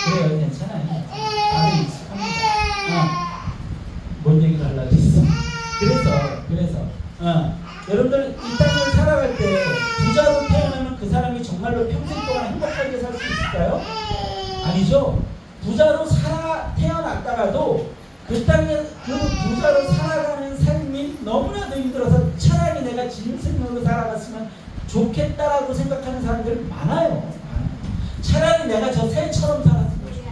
그래요, 괜찮아요. 나도 익숙합니다. 뭔 얘기를 하려고 했어. 그래서 여러분들 이 땅을 살아갈 때 부자로 태어나면 그 사람이 정말로 평생 동안 행복하게 살 수 있을까요? 아니죠. 부자로 태어났다가도 그 땅에 그 부자로 살아가는 삶이 너무나도 힘들어서 차라리 내가 짐승으로 살아갔으면 좋겠다라고 생각하는 사람들 많아요. 차라리 내가 저 새처럼 살았으면 좋겠다.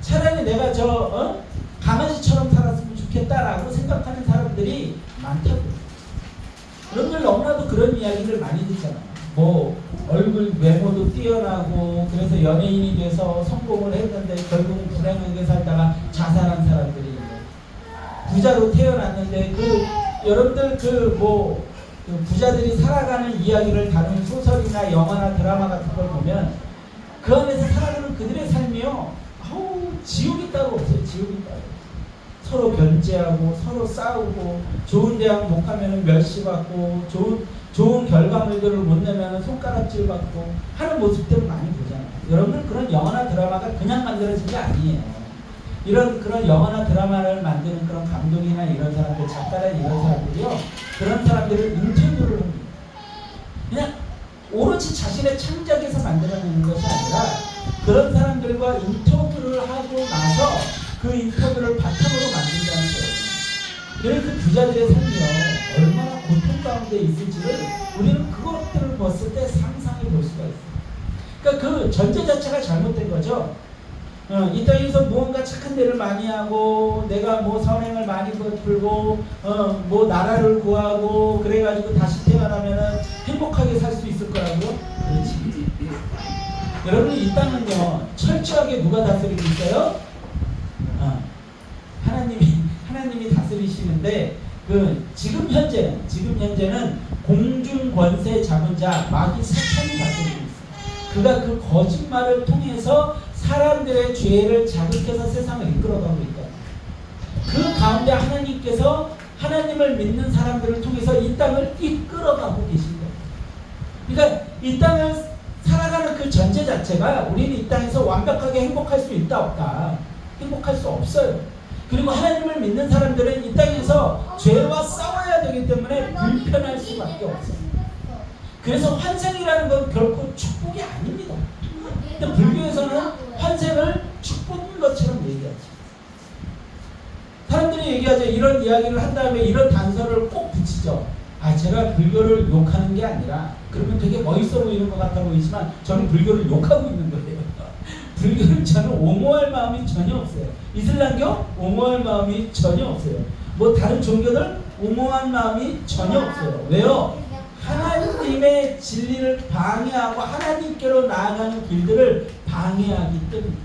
차라리 내가 저 강아지처럼 살았으면 좋겠다라고 생각하는 사람들이 많다고요. 여러분들 너무나도 그런 이야기를 많이 듣잖아요. 뭐 얼굴 외모도 뛰어나고 그래서 연예인이 돼서 성공을 했는데 결국은 불행하게 살다가 자살한 사람들이 있고, 부자로 태어났는데 여러분들 그 부자들이 살아가는 이야기를 다루는 소설이나 영화나 드라마 같은 걸 보면 그 안에서 살아가는 그들의 삶이요, 지옥이 따로 없어요. 지옥이 따로. 서로 변제하고 서로 싸우고 좋은 대학 못 가면 멸시받고 좋은 결과물들을 못 내면 손가락질 받고 하는 모습들을 많이 보잖아요. 여러분들 그런 영화나 드라마가 그냥 만들어진 게 아니에요. 그런 영화나 드라마를 만드는 그런 감독이나 이런 사람들, 작가나 이런 사람들이요, 그런 사람들을 인터뷰를 합니다. 그냥 오로지 자신의 창작에서 만들어내는 것이 아니라 그런 사람들과 인터뷰를 하고 나서 그 인터뷰를 바탕으로 만든다는 거예요. 그래서 부자들의 삶이요, 얼마나 고통 가운데 있을지를 우리는 그것들을 봤을 때 상상해 볼 수가 있어요. 그러니까 그 전제 자체가 잘못된 거죠. 이 땅에서 무언가 착한 일을 많이 하고 내가 뭐 선행을 많이 베풀고 뭐 나라를 구하고 그래가지고 다시 태어나면은 행복하게 살 수 있을 거라고요? 그렇지. 여러분 이 땅은요 철저하게 누가 다스리고 있어요? 하나님이 다스리시는데 지금 현재는 공중 권세 잡은 자 마귀 사탄이 다스리고 있어요. 그가 그 거짓말을 통해서 사람들의 죄를 자극해서 세상을 이끌어가고 있다. 그 가운데 하나님께서 하나님을 믿는 사람들을 통해서 이 땅을 이끌어가고 계신다. 그러니까 이 땅을 살아가는 그 전제 자체가 우리는 이 땅에서 완벽하게 행복할 수 있다 없다. 행복할 수 없어요. 그리고 하나님을 믿는 사람들은 이 땅에서 죄와 싸워야 되기 때문에 불편할 수밖에 없어요. 그래서 환생이라는 건 결코 축복이 아닙니다. 근데 불교에서는 환생을 축복인 것처럼 얘기하죠. 사람들이 얘기하죠. 이런 이야기를 한 다음에 이런 단서를 꼭 붙이죠. 제가 불교를 욕하는 게 아니라, 그러면 되게 멋있어 보이는 것 같아 보이지만 저는 불교를 욕하고 있는 거예요. 불교는 저는 옹호할 마음이 전혀 없어요. 이슬람교 옹호할 마음이 전혀 없어요. 뭐 다른 종교들 옹호할 마음이 전혀 없어요. 왜요? 하나님의 진리를 방해하고 하나님께로 나아가는 길들을 방해하기 때문이죠.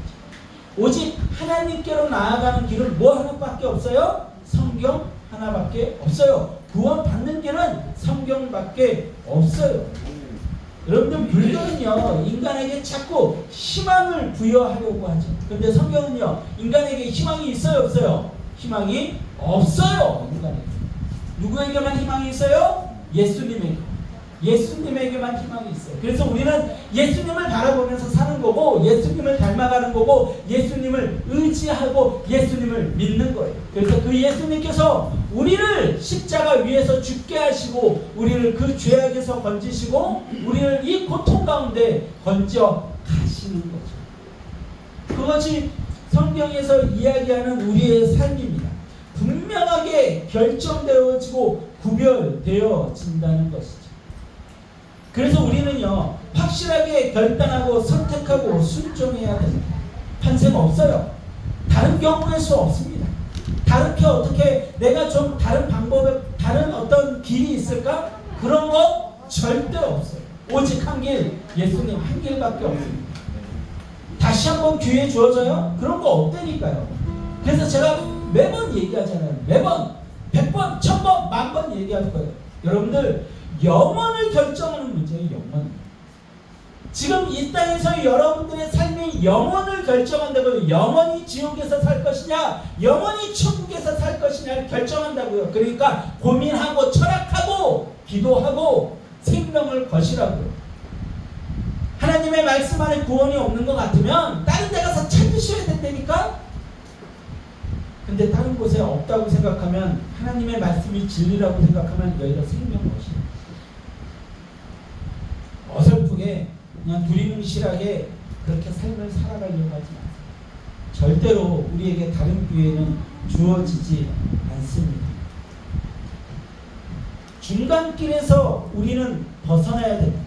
오직 하나님께로 나아가는 길은 뭐 하나밖에 없어요? 성경 하나밖에 없어요. 구원 받는 길은 성경밖에 없어요. 여러분들 불교는요 인간에게 자꾸 희망을 부여하려고 하죠. 근데 성경은요 인간에게 희망이 있어요 없어요? 희망이 없어요. 인간에게. 누구에게만 희망이 있어요? 예수님에게만 희망이 있어요. 그래서 우리는 예수님을 바라보면서 사는 거고, 예수님을 닮아가는 거고, 예수님을 의지하고 예수님을 믿는 거예요. 그래서 그 예수님께서 우리를 십자가 위에서 죽게 하시고 우리를 그 죄악에서 건지시고 우리를 이 고통 가운데 건져 가시는 거죠. 그것이 성경에서 이야기하는 우리의 삶입니다. 분명하게 결정되어지고 구별되어진다는 것이죠. 그래서 우리는요 확실하게 결단하고 선택하고 순종해야 됩니다. 환생 없어요. 다른 경우일 수 없습니다. 다르게 어떻게 내가 좀 다른 방법에 다른 어떤 길이 있을까? 그런 거 절대 없어요. 오직 한 길, 예수님 한 길밖에 없습니다. 다시 한번 기회 주어져요? 그런 거 없다니까요. 그래서 제가 매번 얘기하잖아요. 매번 100번, 1000번, 10,000번 얘기할 거예요. 여러분들 영원을 결정하는 문제예요. 영원. 지금 이 땅에서 여러분들의 삶이 영원을 결정한다고요. 영원히 지옥에서 살 것이냐 영원히 천국에서 살 것이냐를 결정한다고요. 그러니까 고민하고 철학하고 기도하고 생명을 거시라고요. 하나님의 말씀 안에 구원이 없는 것 같으면 다른 데 가서 근데 다른 곳에 없다고 생각하면, 하나님의 말씀이 진리라고 생각하면 여기가 생명것이에요. 어설프게 그냥 두리뭉실하게 그렇게 삶을 살아가려고 하지 마세요. 절대로 우리에게 다른 기회는 주어지지 않습니다. 중간길에서 우리는 벗어나야 됩니다.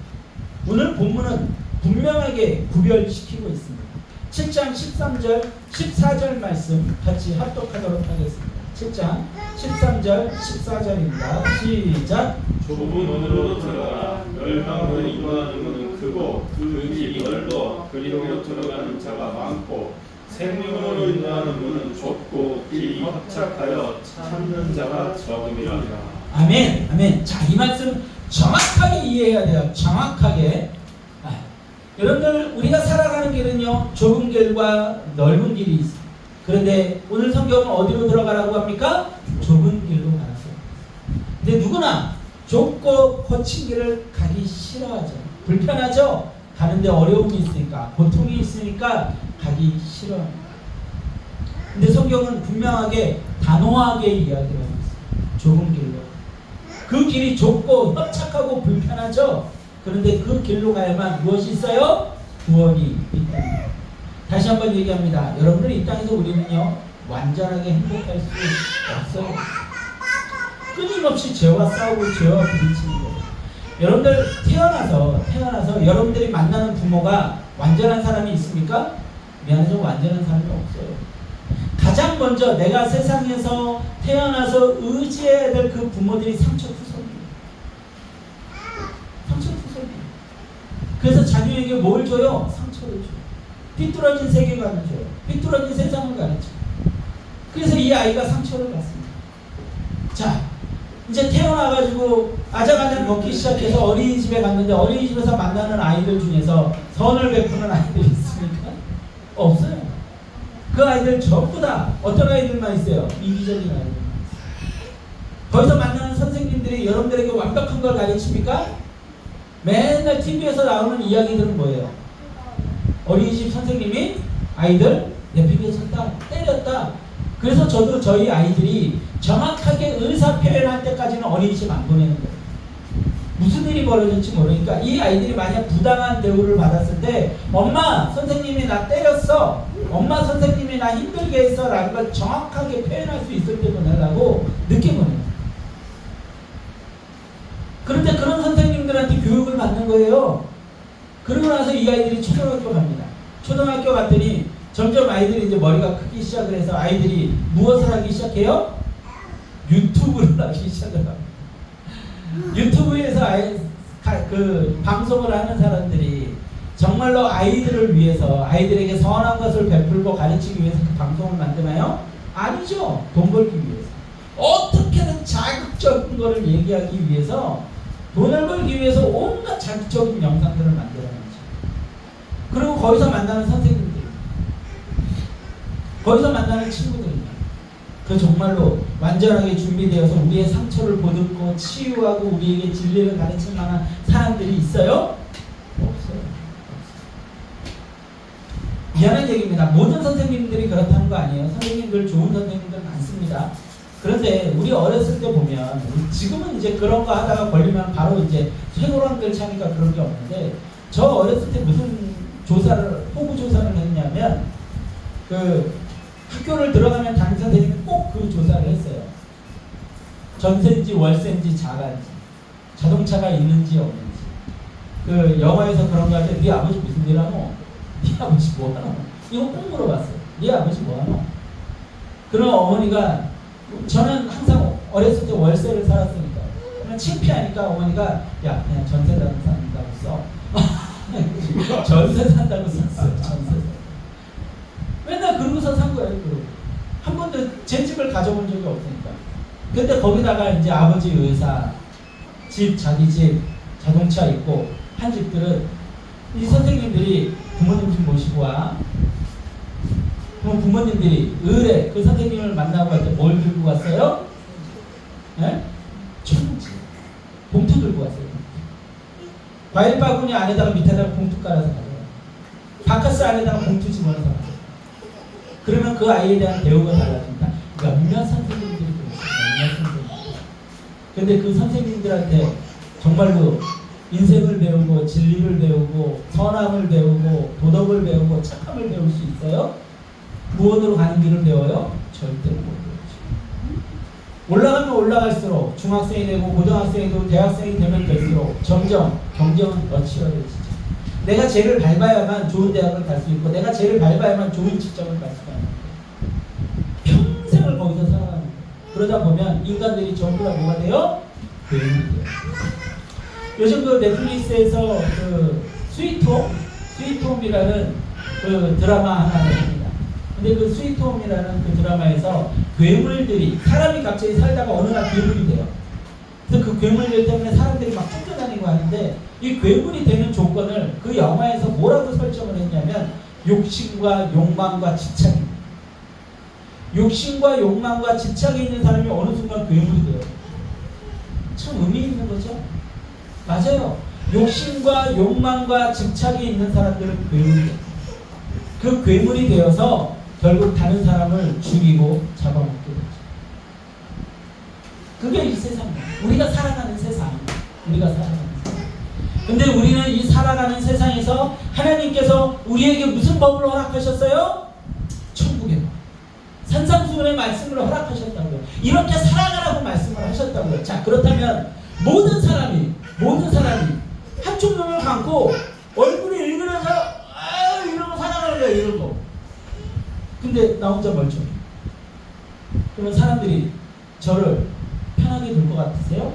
오늘 본문은 분명하게 구별시키고 있습니다. 7장 13절 14절 말씀 같이 합독하도록 하겠습니다. 7장 13절 14절입니다. 시작. 좁은 문으로 들어가라. 멸망으로 인도하는 문은 크고 그 길이 넓어 그리로 들어가는 자가 많고 생명으로 인도하는 문은 좁고 길이 협착하여 찾는 자가 적음이라. 아멘. 아멘. 자, 이 말씀 정확하게 이해해야 돼요. 정확하게. 여러분들, 우리가 살아가는 길은요, 좁은 길과 넓은 길이 있어요. 그런데 오늘 성경은 어디로 들어가라고 합니까? 좁은 길로 가라고. 근데 누구나 좁고 거친 길을 가기 싫어하죠. 불편하죠. 가는데 어려움이 있으니까, 고통이 있으니까 가기 싫어합니다. 근데 성경은 분명하게 단호하게 이야기를 하고 있어요. 좁은 길로. 그 길이 좁고 협착하고 불편하죠. 그런데 그 길로 가야만 무엇이 있어요? 구원이 있다. 다시 한번 얘기합니다. 여러분들, 이 땅에서 우리는요, 완전하게 행복할 수 없어요. 끊임없이 죄와 싸우고 죄와 부딪히는 거예요. 여러분들, 태어나서 여러분들이 만나는 부모가 완전한 사람이 있습니까? 미안해서 완전한 사람이 없어요. 가장 먼저 내가 세상에서 태어나서 의지해야 될 그 부모들이 상처투성이에요. 그래서 자녀에게 뭘 줘요? 상처를 줘요. 삐뚤어진 세계관을 줘요. 삐뚤어진 세상을 가르쳐요. 그래서 이 아이가 상처를 받습니다. 자, 이제 태어나가지고 아작아작 먹기 시작해서 어린이집에 갔는데, 어린이집에서 만나는 아이들 중에서 선을 베푸는 아이들이 있습니까? 없어요. 그 아이들 전부 다 어떤 아이들만 있어요? 이기적인 아이들만 있어요. 거기서 만나는 선생님들이 여러분들에게 완벽한 걸 가르칩니까? 맨날 TV에서 나오는 이야기들은 뭐예요? 어린이집 선생님이 아이들 내팽개쳤다, 때렸다. 그래서 저도 저희 아이들이 정확하게 의사 표현할 때까지는 어린이집 안 보내는 거예요. 무슨 일이 벌어질지 모르니까. 이 아이들이 만약 부당한 대우를 받았을 때, 엄마 선생님이 나 때렸어, 엄마 선생님이 나 힘들게 했어 라는 걸 정확하게 표현할 수 있을 때 보내려고 늦게 보내요. 그런데 그런 선생님들한테 교육을 받는 거예요. 그러고 나서 이 아이들이 초등학교 갑니다. 초등학교 갔더니 점점 아이들이 이제 머리가 크기 시작을 해서 아이들이 무엇을 하기 시작해요? 유튜브를 하기 시작을 합니다. 유튜브에서 방송을 하는 사람들이 정말로 아이들을 위해서, 아이들에게 선한 것을 베풀고 가르치기 위해서 그 방송을 만드나요? 아니죠. 돈 벌기 위해서. 어떻게든 자극적인 거를 얘기하기 위해서, 돈을 벌기 위해서 온갖 자극적인 영상들을 만들어내죠. 그리고 거기서 만나는 선생님들, 거기서 만나는 친구들입니다. 그 정말로 완전하게 준비되어서 우리의 상처를 보듬고 치유하고 우리에게 진리를 가르칠 만한 사람들이 있어요? 없어요. 미안한 얘기입니다. 모든 선생님들이 그렇다는 거 아니에요. 선생님들, 좋은 선생님들 많습니다. 그런데 우리 어렸을 때 보면, 지금은 이제 그런 거 하다가 걸리면 바로 이제 쇠고랑들 차니까 그런 게 없는데, 저 어렸을 때 무슨 호구 조사를 했냐면, 학교를 들어가면 담임 선생님이 꼭 그 조사를 했어요. 전세인지 월세인지 자가인지, 자동차가 있는지 없는지. 영화에서 그런 거 할 때, 네 아버지 무슨 일 하노? 네 아버지 뭐 하노? 이거 꼭 물어봤어요. 네 아버지 뭐 하노? 그럼 어머니가, 저는 항상 어렸을 때 월세를 살았으니까 그냥 창피하니까 어머니가, 야, 그냥 전세 산다고 써. 전세 산다고 썼어요. 전세. 맨날 그러고서 산 거예요. 한 번도 제 집을 가져본 적이 없으니까. 근데 거기다가 이제 아버지 의사, 집, 자기 집, 자동차 있고 한 집들은 이 선생님들이 부모님 좀 모시고 와. 그럼 부모님들이 의뢰, 그 선생님을 만나고 갈 때 뭘 들고 갔어요? 네? 천지. 봉투 들고 갔어요. 과일 바구니 안에다가 밑에다가 봉투 깔아서 가요. 바카스 안에다가 봉투 집어넣어서 가요. 그러면 그 아이에 대한 대우가 달라집니다. 몇몇 선생님들이 있어요. 몇몇 선생님들. 근데 그 선생님들한테 정말로 인생을 배우고 진리를 배우고 선함을 배우고 도덕을 배우고 착함을 배울 수 있어요? 무엇으로 가는 길을 배워요? 절대로 못 배우죠. 올라가면 올라갈수록 중학생이 되고 고등학생이 되고 대학생이 되면 될수록 점점 경쟁은 더 치열해지죠. 내가 쟤를 밟아야만 좋은 대학을 갈 수 있고 내가 쟤를 밟아야만 좋은 직장을 갈 수가 있는 거예요. 평생을 거기서 살아가는 거예요. 그러다 보면 인간들이 전부 다 뭐가 돼요? 괴물이 돼요. 요즘 그 넷플릭스에서 그 스위트홈이라는 그 드라마 하나를 합니다. 근데 그 스위트홈이라는 그 드라마에서 괴물들이 사람이 갑자기 살다가 어느 날 괴물이 돼요. 그래서 그 괴물들 때문에 사람들이 막 쫓겨다니고 하는데 이 괴물이 되는 조건을 그 영화에서 뭐라고 설정을 했냐면 욕심과 욕망과 집착입니다. 욕심과 욕망과 집착이 있는 사람이 어느 순간 괴물이 돼요. 참 의미 있는 거죠? 맞아요. 욕심과 욕망과 집착이 있는 사람들은 괴물이 돼요. 그 괴물이 되어서 결국 다른 사람을 죽이고 잡아먹게 되죠. 그게 이 세상이에요. 우리가 살아가는 세상. 우리가 살아가는 세상. 근데 우리는 이 살아가는 세상에서 하나님께서 우리에게 무슨 법을 허락하셨어요? 천국의 법. 산상수훈의 말씀을 허락하셨다고요. 이렇게 살아가라고 말씀을 하셨다고요. 자, 그렇다면 모든 사람이 한쪽 눈을 감고 얼굴이 일그러져 이러고 살아가는 거예요. 이러고. 근데 나 혼자 멀쩡해. 그러면 사람들이 저를 편하게 둘 것 같으세요?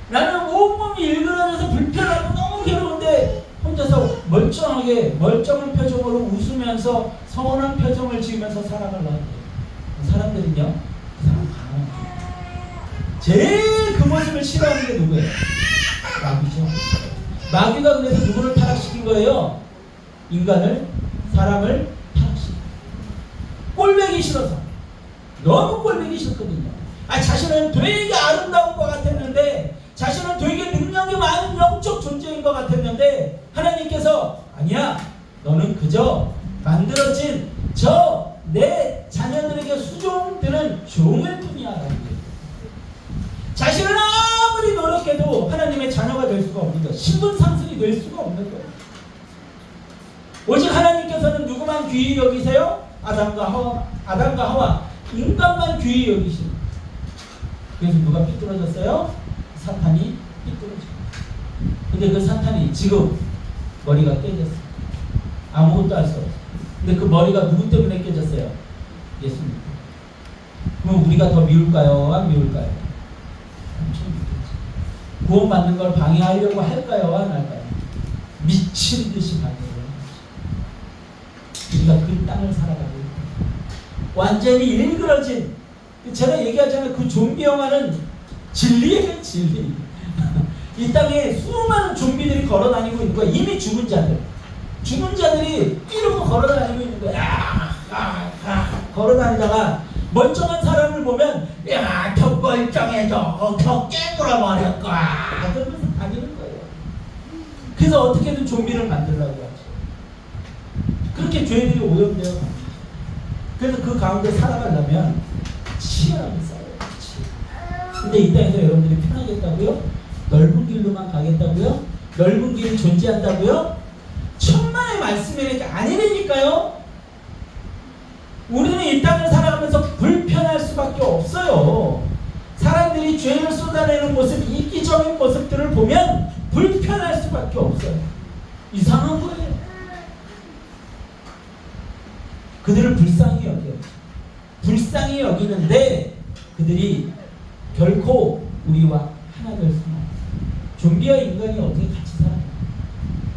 나는 온몸이 일그러져서 불편하고 너무 괴로운데 혼자서 멀쩡한 표정으로 웃으면서 서운한 표정을 지으면서 살아가려고 해요. 사람들은요, 그 사람 강한 제일 그 모습을 싫어하는 게 누구예요? 마귀죠. 마귀가 그래서 누구를 타락시킨 거예요? 사람을 타락시킨 거예요. 꼴보기 싫어서. 너무 꼴보기 싫거든요. 자신은 되게 아름다운 것 같았는데, 자신은 되게 능력이 많은 영적 존재인 것 같았는데, 하나님께서 아니야, 너는 그저 만들어진 내 자녀들에게 수종드는 종일 뿐이야 라는 거예요. 자신은 아무리 노력해도 하나님의 자녀가 될 수가 없는 거예요. 신분 상승이 될 수가 없는 거예요. 오직 하나님께서는 누구만 귀히 여기세요? 아담과 하와 인간만 귀히 여기시는. 그래서 누가 삐뚤어졌어요? 사탄이 삐뚤어졌어요. 근데 그 사탄이 지금 머리가 깨졌어요. 아무것도 할 수 없어요. 근데 그 머리가 누구 때문에 깨졌어요? 예수님. 그럼 우리가 더 미울까요? 안 미울까요? 엄청 미울지. 구원받는 걸 방해하려고 할까요? 안 할까요? 미친 듯이 방해해요. 우리가 그 땅을 살아가고 있다. 완전히 일그러진, 제가 얘기하자면 그 좀비 영화는 진리예요, 진리. 이 땅에 수많은 좀비들이 걸어다니고 있는 거야. 이미 죽은 자들이 이러고 걸어다니고 있는 거야. 걸어다니다가 멀쩡한 사람을 보면 더 멀쩡해져, 더 깨물어버릴 거야, 그러면서 다니는 거예요. 그래서 어떻게든 좀비를 만들려고 하죠. 그렇게 죄들이 오염되어 갑니다. 그래서 그 가운데 살아가려면 치열하게 싸워요. 근데 이 땅에서 여러분들이 편하겠다고요? 넓은 길로만 가겠다고요? 넓은 길이 존재한다고요? 천만의 말씀이니까 아니라니까요. 우리는 이 땅을 살아가면서 불편할 수밖에 없어요. 사람들이 죄를 쏟아내는 모습, 이기적인 모습들을 보면 불편할 수밖에 없어요. 이상한 거예요. 그들을 불쌍히 여겨요. 불쌍히 여기는데 그들이 결코 우리와 하나 될 수는 없어요. 좀비와 인간이 어떻게 같이 살아요?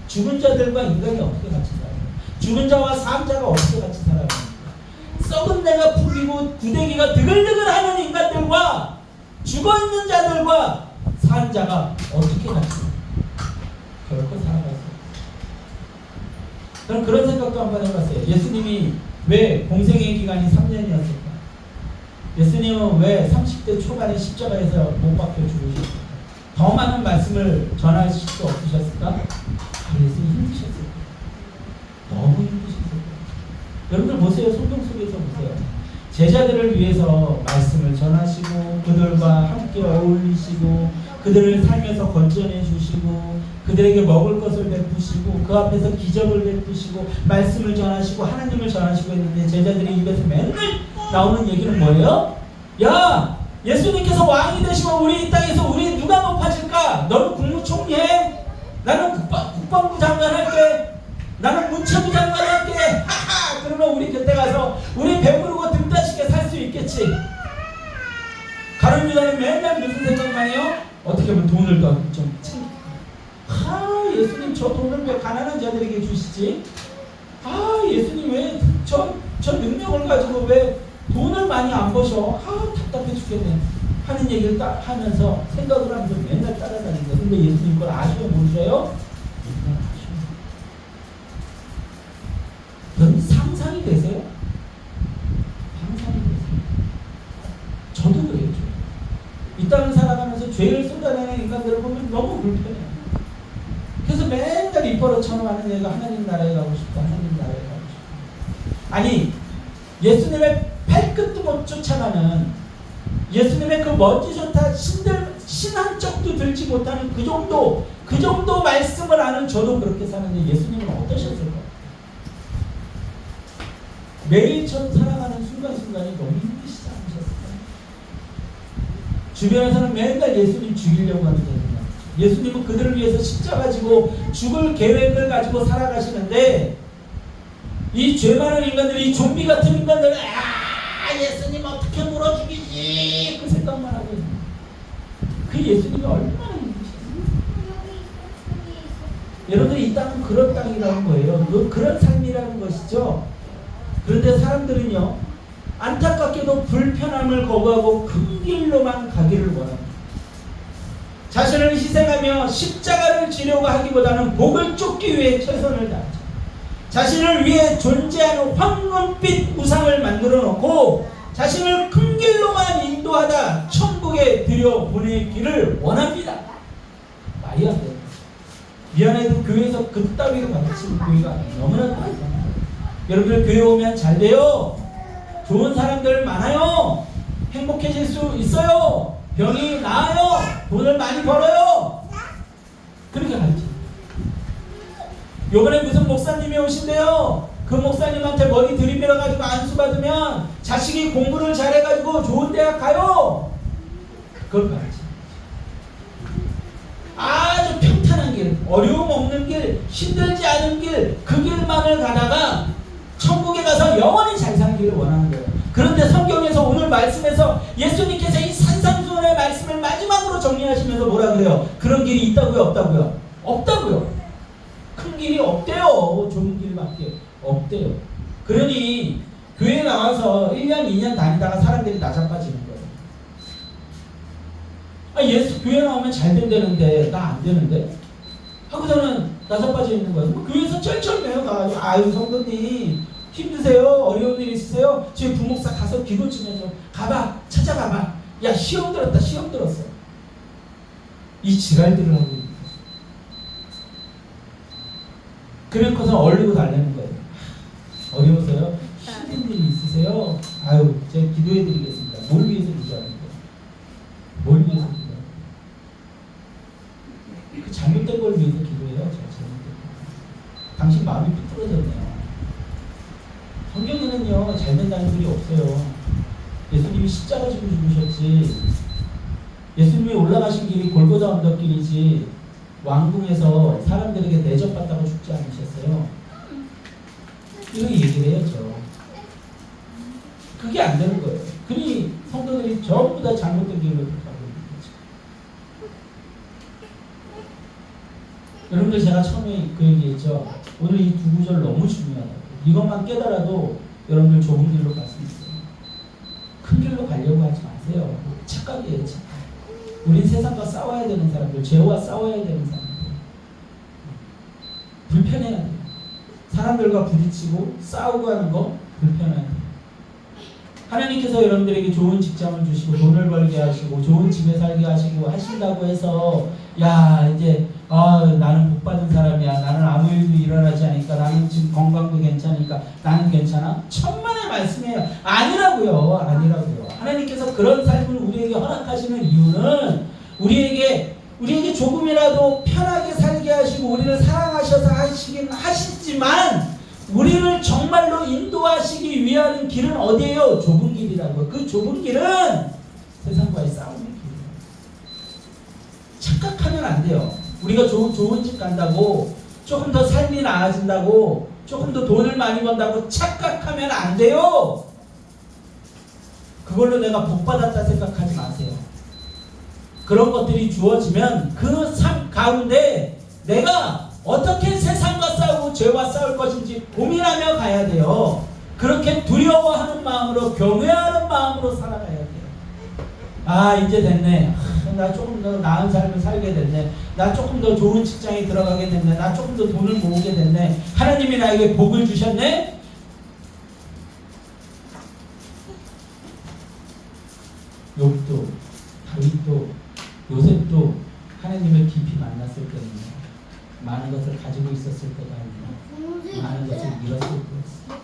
죽은 자들과 인간이 어떻게 같이 살아요? 죽은 자와 산 자가 어떻게 같이 살아요? 썩은 내가 풀리고 구데기가 드글드글하는 인간들과 죽어있는 자들과 산 자가 어떻게 같이 살아요? 결코 살아갈 수 없어요. 저는 그런 생각도 한번 해봤어요. 예수님이 왜 공생의 기간이 3년이었을까? 예수님은 왜 30대 초반에 십자가에서 못 박혀 죽으셨을까? 더 많은 말씀을 전하실 수 없으셨을까? 예수님 힘드셨을 거예요. 너무 힘드셨을 거예요. 여러분들 보세요. 성경 속에서 보세요. 제자들을 위해서 말씀을 전하시고 그들과 함께 어울리시고 그들을 살면서 건전해 주시고 그들에게 먹을 것을 베푸시고 그 앞에서 기적을 베푸시고 말씀을 전하시고 하나님을 전하시고 했는데 제자들이 입에서 맨날 나오는 얘기는 뭐예요? 야! 예수님께서 왕이 되시면 우리 이 땅에서 우리 누가 높아질까? 너는 국무총리해? 나는 국방부 장관 할게. 나는 문체부 장관 할게. 하하! 그러면 우리 그때 가서 우리 배부르고 등 따시게 살 수 있겠지. 가룟 유다는 맨날 무슨 생각만 해요? 어떻게 하면 돈을 더 좀 챙겨. 예수님 저 돈을 왜 가난한 자들에게 주시지? 예수님 왜 저 능력을 가지고 왜 돈을 많이 안 버셔? 답답해 죽겠네. 하는 얘기를 딱 하면서 생각을 하면서 맨날 따라다니는 거예요. 근데 예수님 그걸 아셔요? 모르셔요? 여러분 상상이 되세요? 상상이 되세요? 저도 그래요. 이 땅을 살아가면서 죄를 쏟아내는 인간들을 보면 너무 불편해요. 그래서 맨날 입버릇처럼 하는 얘기가 하나님 나라에 가고 싶다. 하나님 나라에 가고 싶다. 아니 예수님의 발끝도 못 쫓아가는 예수님의 그 먼지조차 신한 척도 들지 못하는 그 정도 말씀을 아는 저도 그렇게 사는데 예수님은 어떠셨을까요? 매일처럼 살아가는 순간순간이 너무 힘드시지 않으셨을까요? 주변에서는 맨날 예수님 죽이려고 하는 거예요. 예수님은 그들을 위해서 십자가 지고 죽을 계획을 가지고 살아가시는데 이 죄 많은 인간들이 이 좀비 같은 인간들은 예수님 어떻게 물어 죽이지 그 생각만 하고 있는 그 예수님이 얼마나 힘드셨어요. 여러분들 이 땅은 그런 땅이라는 거예요. 그런 삶이라는 것이죠. 그런데 사람들은요 안타깝게도 불편함을 거부하고 큰 길로만 가기를 원합니다. 자신을 희생하며 십자가를 지려고 하기보다는 복을 쫓기 위해 최선을 다하죠. 자신을 위해 존재하는 황금빛 우상을 만들어 놓고 자신을 큰 길로만 인도하다 천국에 들여보내기를 원합니다. 말이 안 돼요. 미안해도 교회에서 그따위로 가르치는 교회가 너무나 많아요. 여러분들 교회 오면 잘 돼요. 좋은 사람들 많아요. 행복해질 수 있어요. 병이 나아요. 돈을 많이 벌어요. 그렇게 가르쳐. 요번에 무슨 목사님이 오신대요. 그 목사님한테 머리 들이밀어가지고 안수받으면 자식이 공부를 잘해가지고 좋은 대학 가요. 그걸 가르쳐. 아주 평탄한 길, 어려움 없는 길, 힘들지 않은 길, 그 길만을 가다가 천국에 가서 영원히 잘 살기를 원하는 거예요. 그런데 성경에서 오늘 말씀에서 예수님께서 이 산상수훈의 말씀을 마지막으로 정리하시면서 뭐라 그래요? 그런 길이 있다고요? 없다고요? 없다고요. 큰 길이 없대요. 좁은 길밖에 없대요. 그러니 교회 나와서 1년 2년 다니다가 사람들이 나자빠지는 거예요. 예수 교회 나오면 잘 된다는데 나 안 되는데? 하고서는 나자빠져 있는 거예요. 교회에서 쩔쩔매요 가가지고 아유 성도님 힘드세요? 어려운 일 있으세요? 저희 부목사 가서 기도 좀 해줘. 가봐. 찾아가봐. 야 시험 들었다. 시험 들었어. 이 지랄들을 하고 있는 거죠. 그래서 얼리고 달래는 거예요. 어려우세요? 힘든 일이 있으세요? 아유 제가 기도해 드리겠습니다. 뭘 위해서 기도하는 거예요? 뭘 위해서 기도하는 거예요? 그 잘못된 걸 위해서 기도해요. 잘못된 거. 당신 마음이 삐뚤어졌네요. 성경에는요 잘 된다는 소리 없어요. 예수님이 십자가 지고 죽으셨지. 예수님이 올라가신 길이 골고다 언덕길이지 왕궁에서 사람들에게 대접받다고 죽지 않으셨어요. 이렇게 얘기를 해야죠. 그게 안 되는 거예요. 그러니 성도들이 전부 다 잘못된 길로 가고 있는 거죠. 여러분들 제가 처음에 그 얘기했죠. 오늘 이 두 구절 너무 중요하다고. 이것만 깨달아도 여러분들 좁은 길로 갈 수 있어요. 큰 길로 가려고 하지 마세요. 착각이에요, 착각. 우린 세상과 싸워야 되는 사람들, 죄와 싸워야 되는 사람들. 불편해야 돼요. 사람들과 부딪히고 싸우고 하는 거 불편해야 돼요. 하나님께서 여러분들에게 좋은 직장을 주시고 돈을 벌게 하시고 좋은 집에 살게 하시고 하신다고 해서 야 이제 나는 복 받은 사람이야. 나는 아무 일도 일어나지 않으니까, 나는 지금 건강도 괜찮으니까 나는 괜찮아. 천만의 말씀이에요. 아니라고요. 아니라고요. 하나님께서 그런 삶을 우리에게 허락하시는 이유는 우리에게 조금이라도 편하게 살게 하시고 우리를 사랑하셔서 하시지만 우리를 정말로 인도하시기 위한 길은 어디예요? 좁은 길이라고. 그 좁은 길은 세상과의 싸움의 길이에요. 착각하면 안 돼요. 우리가 좋은 집 간다고, 조금 더 삶이 나아진다고, 조금 더 돈을 많이 번다고 착각하면 안 돼요. 그걸로 내가 복 받았다 생각하지 마세요. 그런 것들이 주어지면 그 삶 가운데 내가 어떻게 세상과 싸우고 죄와 싸울 것인지 고민하며 가야 돼요. 그렇게 두려워하는 마음으로, 경외하는 마음으로 살아가야 돼요. 아 이제 됐네. 나 조금 더 나은 삶을 살게 됐네. 나 조금 더 좋은 직장에 들어가게 됐네. 나 조금 더 돈을 모으게 됐네. 하나님이 나에게 복을 주셨네. 욥도, 다윗도, 요셉도 하나님을 깊이 만났을 때는 많은 것을 가지고 있었을 때가 아니라 많은 것을 잃었을 때였어.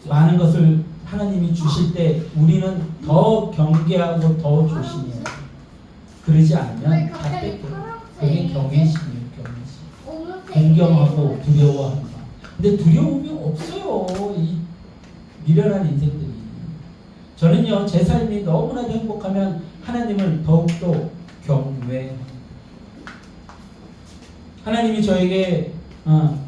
많은 것을 하나님이 주실 때 우리는 더 경계하고 더 조심해야 돼. 그러지 않으면 다 뺏겨. 그게 경외심이에요. 경외심. 공경하고 두려워하는 거. 근데 두려움이 없어요. 이 미련한 인생들이. 저는요, 제 삶이 너무나도 행복하면 하나님을 더욱더 경외합니다. 하나님이 저에게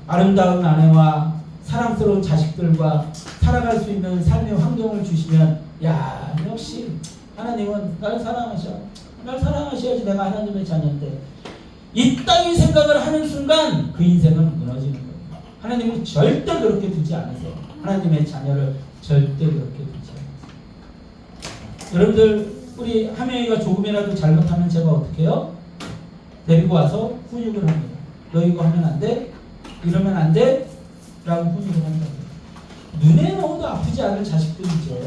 아름다운 아내와 사랑스러운 자식들과 살아갈 수 있는 삶의 환경을 주시면, 야 역시 하나님은 날 사랑하셔. 날 사랑하셔야지 내가 하나님의 자녀인데, 이 따위 생각을 하는 순간 그 인생은 무너지는 거예요. 하나님은 절대 그렇게 두지 않으세요. 하나님의 자녀를 절대 그렇게 두지 않으세요. 여러분들, 우리 하명이가 조금이라도 잘못하면 제가 어떻게 해요? 데리고 와서 훈육을 합니다. 너 이거 하면 안 돼? 이러면 안 돼? 라고 훈육을 한다고. 눈에 넣어도 아프지 않을 자식들이죠.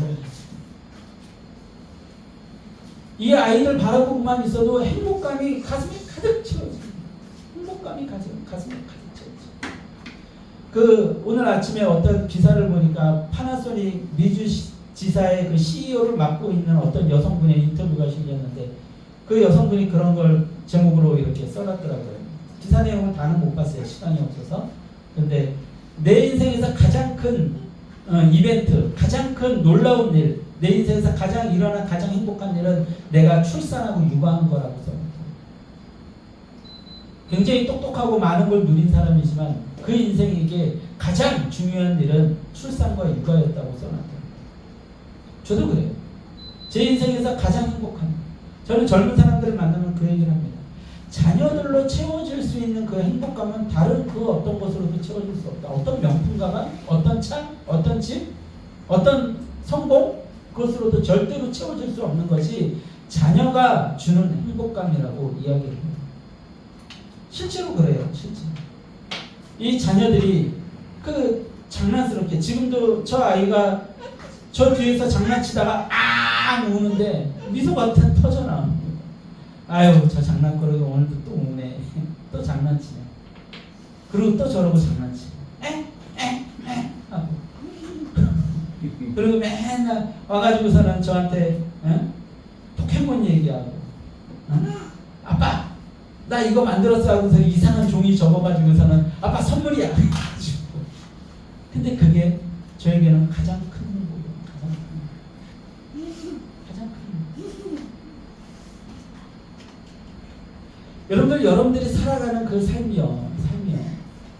이 아이들 바라보고만 있어도 행복감이 가슴에 가득 채워집니다. 행복감이 가슴에 가득 채워집니다. 오늘 아침에 어떤 기사를 보니까 파나소닉 미주 지사의 그 CEO를 맡고 있는 어떤 여성분의 인터뷰가 실렸는데, 그 여성분이 그런 걸 제목으로 이렇게 써놨더라고요. 기사 내용을 다는 못 봤어요. 시간이 없어서. 근데 내 인생에서 가장 큰 이벤트, 가장 큰 놀라운 일, 내 인생에서 일어난 가장 행복한 일은 내가 출산하고 육아한 거라고 써요. 굉장히 똑똑하고 많은 걸 누린 사람이지만 그 인생에게 가장 중요한 일은 출산과 육아였다고 써놨더라고요. 저도 그래요. 제 인생에서 가장 행복한, 저는 젊은 사람들을 만나면 그 얘기를 합니다. 자녀들로 채워질 수 있는 그 행복감은 다른 그 어떤 것으로도 채워질 수 없다. 어떤 명품 가방, 어떤 차, 어떤 집, 어떤 성공, 그것으로도 절대로 채워질 수 없는 것이 자녀가 주는 행복감이라고 이야기를 해요. 실제로 그래요. 실제로. 이 자녀들이 장난스럽게, 지금도 저 아이가 저 뒤에서 장난치다가 우는데 미소가 터져나옵니다. 아유, 저 장난꾸러기 오늘도 또 우네. 또 장난치네. 그리고 또 저러고 장난치네. 하고. 그리고 맨날 와가지고서는 저한테 포켓몬 얘기하고, 아빠 나 이거 만들었어 하고서 이상한 종이 접어가지고서는 아빠 선물이야. 근데 그게 저에게는 가장 큰 행복이에요. 가장 큰 행복. 여러분들이 살아가는 그 삶이요,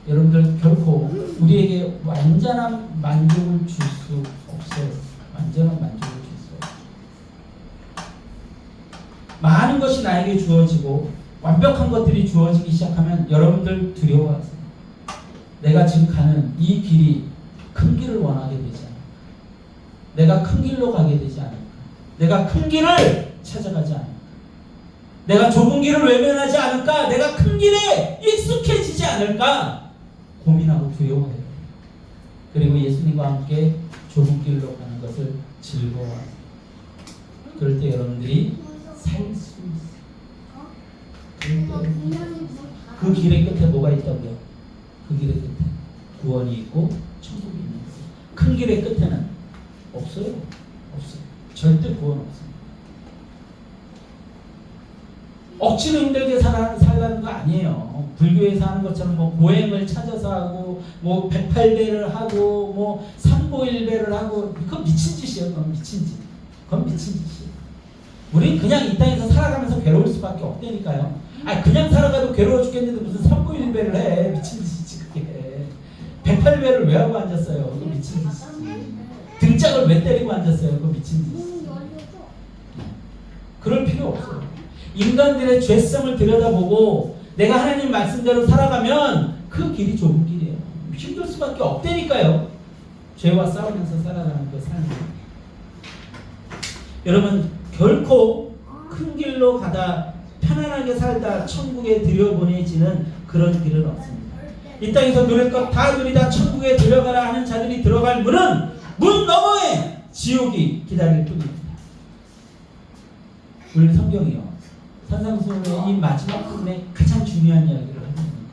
여러분들 결코 우리에게 완전한 만족을 줄 수 없어요. 완전한 만족을 줄 수 없어요. 많은 것이 나에게 주어지고 완벽한 것들이 주어지기 시작하면 여러분들 두려워하세요. 내가 지금 가는 이 길이 큰 길을 원하게 되지 않을까? 내가 큰 길로 가게 되지 않을까? 내가 큰 길을 찾아가지 않을까? 내가 좁은 길을 외면하지 않을까? 내가 큰 길에 익숙해지지 않을까? 고민하고 두려워해요. 그리고 예수님과 함께 좁은 길로 가는 것을 즐거워해요. 그럴 때 여러분들이 살 수 있어요. 그 길의 끝에 뭐가 있다고요? 그 길의 끝에 구원이 있고 천국이 있는 거예요. 큰 길의 끝에는 없어요. 없어요. 절대 구원 없어요. 억지로 힘들게 살라는 거 아니에요. 불교에서 하는 것처럼 뭐 고행을 찾아서 하고 뭐 108배를 하고 뭐 3보일배를 하고 그건 미친 짓이에요. 그건 미친 짓. 그건 미친 짓이에요. 우린 그냥 이 땅에서 살아가면서 괴로울 수밖에 없다니까요. 아니 그냥 살아가도 괴로워 죽겠는데 무슨 3보일배를 해. 미친 짓이지 그게. 108배를 왜 하고 앉았어요? 그거 미친 짓이지. 등짝을 왜 때리고 앉았어요? 그거 미친 짓이지. 그럴 필요 없어요. 인간들의 죄성을 들여다보고 내가 하나님 말씀대로 살아가면 그 길이 좁은 길이에요. 힘들 수밖에 없다니까요. 죄와 싸우면서 살아가는 그 삶이. 여러분 결코 큰 길로 가다 편안하게 살다 천국에 들여보내지는 그런 길은 없습니다. 이 땅에서 누릴 것 다 누리다 천국에 들어가라 하는 자들이 들어갈 문은 문 너머에 지옥이 기다릴 뿐입니다. 우리 성경이요. 산상수훈의 이 마지막 부분에 가장 중요한 이야기를 하고 있는 거예요.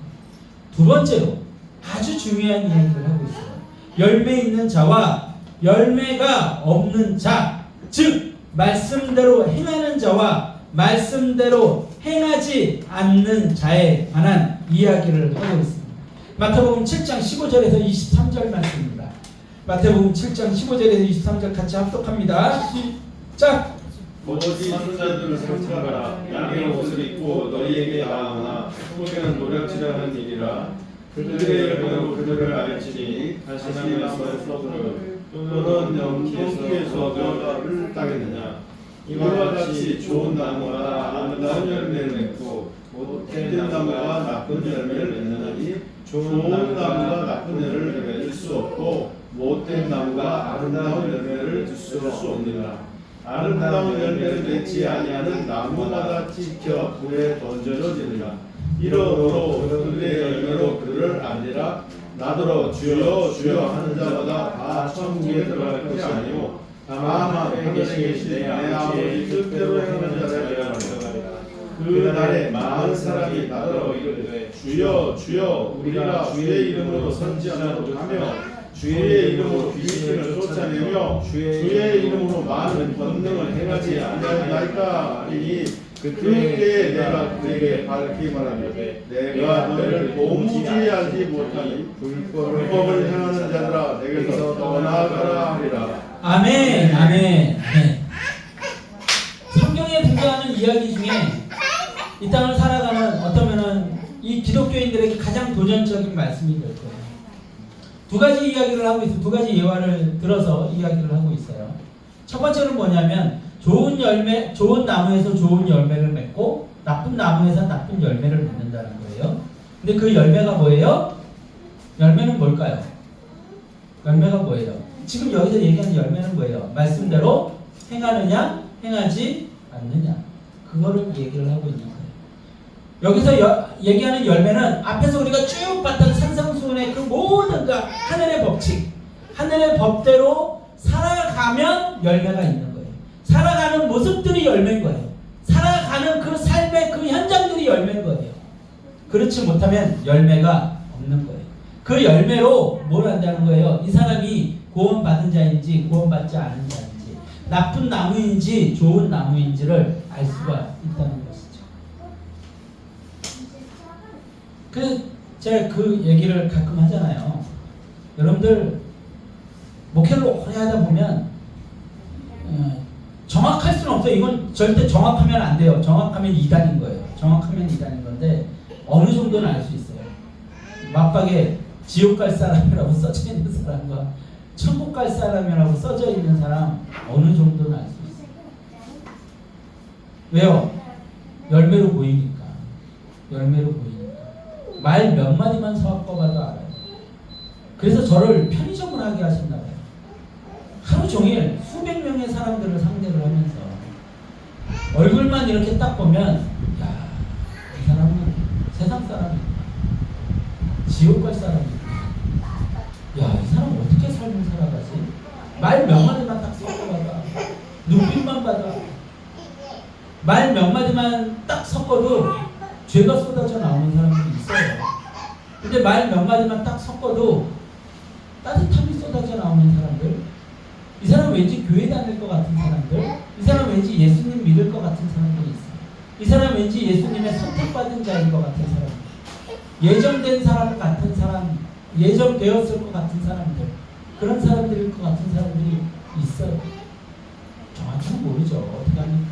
두 번째로 아주 중요한 이야기를 하고 있어요. 열매 있는 자와 열매가 없는 자, 즉 말씀대로 행하는 자와 말씀대로 행하지 않는 자에 관한 이야기를 하고 있습니다. 마태복음 7장 15절에서 23절 말씀입니다. 마태복음 7장 15절에서 23절 같이 합독합니다. 시작! 오직 선자들을 삼가라. 양의 옷을 입고 너희에게 나오나 속에는 노략질하는 일이라. 그들의 열매로 그들을 알지니 하나님께서 서두를 또는 영기에서 너를 따겠느냐. 이와 같이 좋은 나무가 아름다운 열매를 맺고 못된 나무가 나쁜 열매를 맺느니 좋은 나무가 나쁜 열매를 맺을 수 없고 못된 나무가 아름다운 열매를 줄 수 없느니라. 아름다운 열매를 맺지 아니하는 나무마다 찍혀 불에 던져지느니라. 이러므로 그들의 열매로 그들을 알리라. 나더러 주여 주여 하는 자마다 다 천국에 들어갈 것이 아니오 다만 하늘에 계신 내 아버지 뜻대로 행하는 자들이라. 그날에 많은 사람이 나더러 이르되 주여 주여 우리가 주의 이름으로 선지하고 하며 주의 이름으로 귀신을 쫓아내며 주의 이름으로 많은 권능을 행하지 아니하나이까 하니 그때에 내가 그에게 밝히 말하되 내가 너희를 도무지 알지 못하니 불법을 행하는 자들아 내게서 떠나가라 하리라. 아멘, 아멘, 아멘. 성경에 등장하는 이야기 중에 이 땅을 살아가는 어쩌면은 이 기독교인들에게 가장 도전적인 말씀이 될 거예요. 두 가지 이야기를 하고 있어요. 두 가지 예화를 들어서 이야기를 하고 있어요. 첫 번째는 뭐냐면 좋은 열매, 좋은 나무에서 좋은 열매를 맺고 나쁜 나무에서 나쁜 열매를 맺는다는 거예요. 근데 그 열매가 뭐예요? 열매는 뭘까요? 열매가 뭐예요? 지금 여기서 얘기하는 열매는 뭐예요? 말씀대로 행하느냐, 행하지 않느냐. 그거를 얘기를 하고 있는 거예요. 여기서 얘기하는 열매는 앞에서 우리가 쭉 봤던 산상수훈의 그 모든 그 하늘의 법칙, 하늘의 법대로 살아가면 열매가 있는 거예요. 살아가는 모습들이 열매인 거예요. 살아가는 그 삶의 그 현장들이 열매인 거예요. 그렇지 못하면 열매가 없는 거예요. 그 열매로 뭘 한다는 거예요? 이 사람이 구원받은 자인지 구원받지 않은 자인지 나쁜 나무인지 좋은 나무인지를 알 수가 있다는 것이죠. 제가 그 얘기를 가끔 하잖아요. 여러분들 목회를 오래 하다 보면 정확할 수는 없어요. 이건 절대 정확하면 안 돼요. 정확하면 이단인 거예요. 정확하면 이단인 건데 어느 정도는 알 수 있어요. 막박에 지옥 갈 사람이라고 써져 있는 사람과 천국 갈 사람이라고 써져 있는 사람 어느 정도는 알 수 있어요. 왜요? 열매로 보이니까. 열매로 보이니까. 말 몇 마디만 섞어봐도 알아요. 그래서 저를 편의점을 하게 하셨나 봐요. 하루 종일 수백 명의 사람들을 상대를 하면서 얼굴만 이렇게 딱 보면 야, 이 사람은 세상 사람이구나. 지옥 갈 사람이구나. 야, 이 사람 어떻게 삶을 살아가지? 말 몇 마디만 딱 섞어봐도 눈빛만 봐도 말 몇 마디만 딱 섞어도 죄가 쏟아져 나오는 사람들이 있어요. 근데 말 몇 마디만 딱 섞어도 따뜻함이 쏟아져 나오는 사람들, 이 사람 왠지 교회 다닐 것 같은 사람들, 이 사람 왠지 예수님 믿을 것 같은 사람들이 있어요. 이 사람 왠지 예수님의 선택받은 자인 것 같은 사람, 예정된 사람 같은 사람, 예정되었을 것 같은 사람들, 그런 사람들일 것 같은 사람들이 있어요. 정확히는 모르죠. 어떻게 합니까?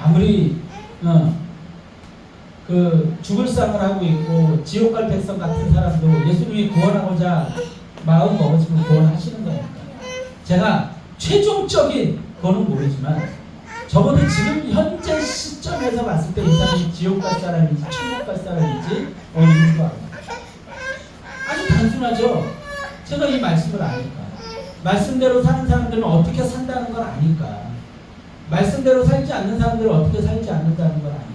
아무리 그 죽을 상을 하고 있고 지옥 갈 백성 같은 사람도 예수님이 구원하고자 마음 먹으시면 구원하시는 거니까. 제가 최종적인 거는 모르지만 적어도 지금 현재 시점에서 봤을 때 이 사람이 지옥 갈 사람인지 천국 갈 사람인지 어느 정도 압니다. 아주 단순하죠. 제가 이 말씀을 아니까. 말씀대로 사는 사람들은 어떻게 산다는 걸 아니까. 말씀대로 살지 않는 사람들은 어떻게 살지 않는다는 걸 아니까.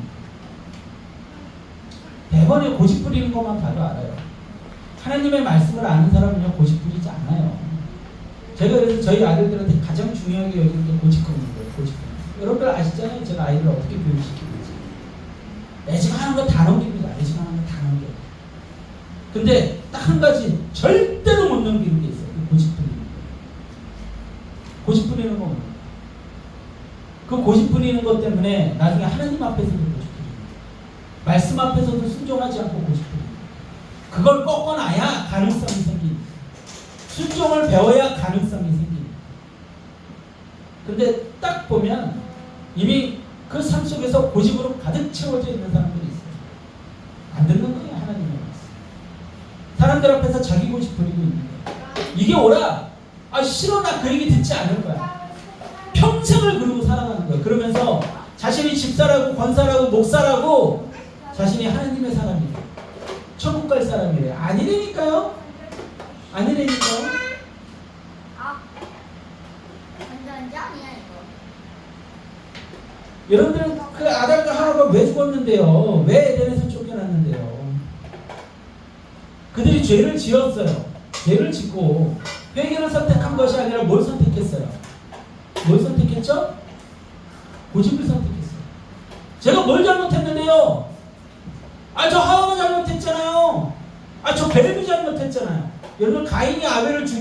대번에 고집 부리는 것만 봐도 알아요. 하나님의 말씀을 아는 사람은요 고집 부리지 않아요. 제가 그래서 저희 아들들한테 가장 중요하게 여기는 게 고집 부리는 거예요. 고집 부리는 거. 여러분들 아시잖아요. 제가 아이들을 어떻게 교육시키는지. 내 집 하는 거 다 넘깁니다. 내 집 하는 거 다 넘겨요. 근데 딱 한 가지 절대로 못 넘기는 게 있어요. 그 고집 부리는 거. 고집 부리는 거 뭡니까? 그 고집 부리는 것 때문에 나중에 하나님 앞에서도 고집 부리는 거예요. 말씀 앞에서도 순종하지 않고 고집 부리는 거예요. 그걸 꺾어놔야 가능성이 생깁니다. 순종을 배워야 가능성이 생깁니다. 근데 딱 보면 이미 그 삶 속에서 고집으로 가득 채워져 있는 사람들이 있어요. 안 듣는 거예요. 하나님의 말씀. 사람들 앞에서 자기 고집 부리고 있는 거예요. 이게 오라. 아 싫어 나 그 얘기 듣지 않을 거야. 평생을 그러고 살아가는 거예요. 그러면서 자신이 집사라고 권사라고 목사라고 자신이 하나님의 사람이래. 천국 갈 사람이래. 아니라니까요. 아니라니까요. 완전 짱이야 이거. 여러분들 그 아달과 하와가 왜 죽었는데요? 왜 에덴에서 쫓겨났는데요? 그들이 죄를 지었어요. 죄를 짓고 회개를 선택한 것이 아니라 뭘 선택했어요? 뭘 선택했죠? 고집을 선택했어요. 제가 뭘 잘못했는데요? 아 저 하와가 잘못했잖아요. 아 저 벨이 잘못했잖아요. 여러분 가인이 아벨을